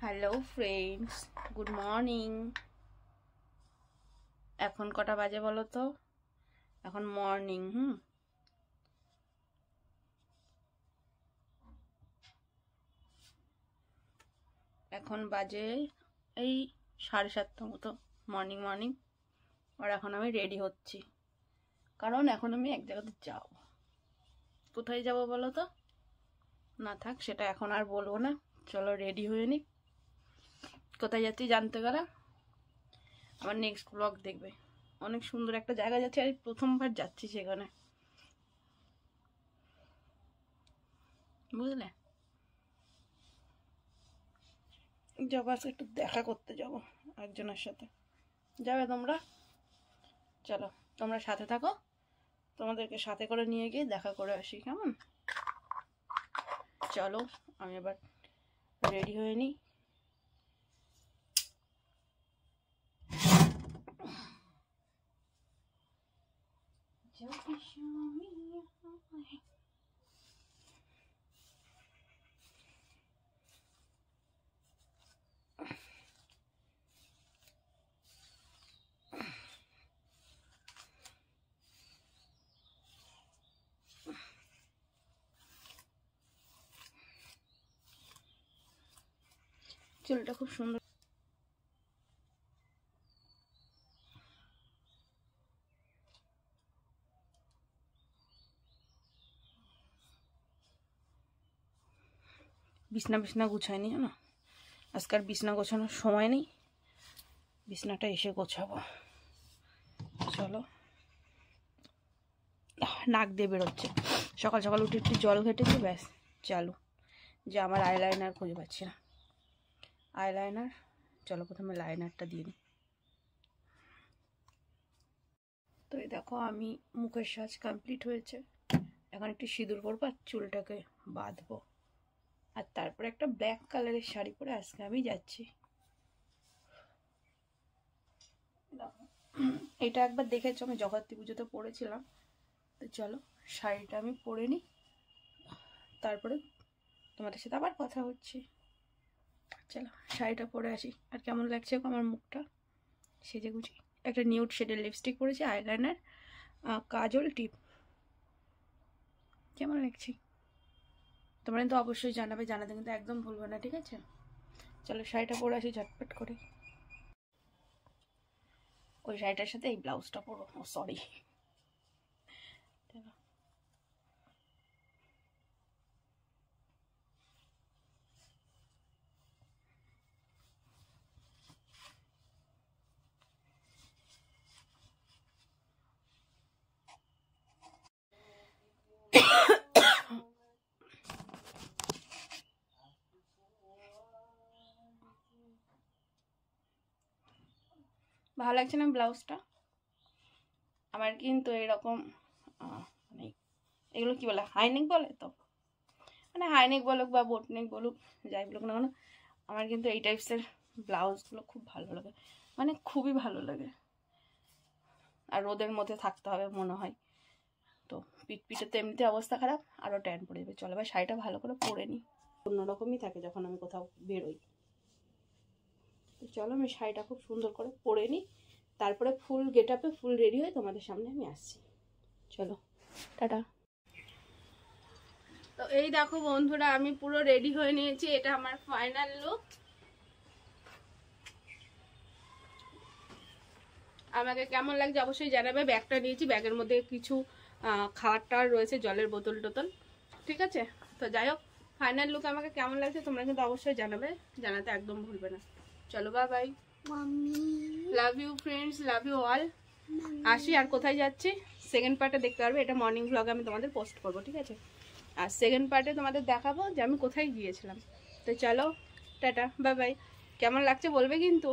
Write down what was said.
Hello friends, good morning. এখন কটা বাজে বলো তো? এখন মর্নিং। এখন বাজে এই 7:30 মতো মর্নিং। আর এখন আমি রেডি হচ্ছি, কারণ এখন আমি এক জায়গাতে যাব। কোথায় যাব বলো তো? না থাক, সেটা এখন আর বলবো না। চলো রেডি হয়ে নি। কোথায় যাচ্ছি জানতে গেলে আমার নেক্সট ব্লগ দেখবে। অনেক সুন্দর একটা জায়গা যাচ্ছে, আর প্রথমবার যাচ্ছি সেখানে, বুঝলে? যাবো আজকে, একটু দেখা করতে যাব একজনের সাথে। যাবে তোমরা? চলো তোমরা সাথে থাকো, তোমাদেরকে সাথে করে নিয়ে গিয়ে দেখা করে আসি, কেমন? চলো আমি এবার রেডি হয়ে নিই। চুলটা খুব সুন্দর। বিছনা গুছায়নি, জানো? আজকাল বিছনা গোছানোর সময় নেই, বিছনাটা এসে গোছাবো। চলো, নাক দিয়ে বেরোচ্ছে। সকাল সকাল উঠে একটু জল ঘেটেছি, ব্যাস চালু। যে আমার আইলাইনার খুঁজে পাচ্ছি না। আইলাইনার, চলো প্রথমে লাইনারটা দিয়ে নিই। তো এই দেখো, আমি মুখের সাজ কমপ্লিট হয়েছে। এখন একটু সিঁদুর পরবো আর চুলটাকে বাঁধবো, আর তারপরে একটা ব্ল্যাক কালারের শাড়ি পরে আজকে আমি যাচ্ছি। এটা একবার দেখেছো, আমি জগদ্ধাত্রী পুজোতে পরেছিলাম। তো চলো শাড়িটা আমি পরে নিই, তারপরে তোমাদের সাথে আবার কথা হচ্ছে। চলো শাড়িটা পরে আসি। আর কেমন লাগছে আমার মুখটা সেজে গুছি। একটা নিউড শেডের লিপস্টিক পরেছি, আইলাইনার, কাজল, টিপ। কেমন লাগছে তোমরা কিন্তু অবশ্যই জানাবে, জানাতে কিন্তু একদম ভুলবে না, ঠিক আছে? চলো শাড়িটা পরে আসি ঝটপট করে। ওই শাড়িটার সাথে এই ব্লাউজটা পরো। ও সরি। ভালো লাগছে না ব্লাউজটা? আমার কিন্তু এরকম মানে এগুলো কি বলে, হাইনেক বলে তো, মানে হাইনেক বলুক বা বোটনেক বলুক, যাই বলুক না কেন, আমার কিন্তু এই টাইপসের ব্লাউজগুলো খুব ভালো লাগে, মানে খুবই ভালো লাগে। আর রোদের মধ্যে থাকতে হবে মনে হয়। তো পিঠে তো এমনিতে অবস্থা খারাপ, আরও ট্যান পড়ে যাবে। চলো ভাই শাড়িটা ভালো করে পরে নিই। অন্যরকমই থাকে যখন আমি কোথাও বেরোই। তো চলো আমি শাড়িটা খুব সুন্দর করে পরে নিই, তারপরে ফুল গেট আপে ফুল রেডি হয়ে তোমাদের সামনে আমি আসছি। চলো টাটা। তো এই দেখো বন্ধুরা, আমি পুরো রেডি হয়ে নিয়েছি। এটা আমার ফাইনাল লুক। আমাকে কেমন লাগছে অবশ্যই জানাবে। ব্যাগটা নিয়েছি, ব্যাগের মধ্যে কিছু খাবার টাওয়ার রয়েছে, জলের বোতল টোতল, ঠিক আছে? তো যাই হোক, ফাইনাল লুক আমাকে কেমন লাগছে তোমরা কিন্তু অবশ্যই জানাবে, জানাতে একদম ভুলবে না। চলো bye bye, love you friends, love you all. আসি। আর কোথায় যাচ্ছি সেকেন্ড পার্টে দেখতে পারবে, এটা মর্নিং ব্লগে আমি তোমাদের পোস্ট করবো, ঠিক আছে? আর সেকেন্ড পার্টে তোমাদের দেখাবো যে আমি কোথায় গিয়েছিলাম। তো চলো টাটা, বাই বাই। কেমন লাগছে বলবে কিন্তু।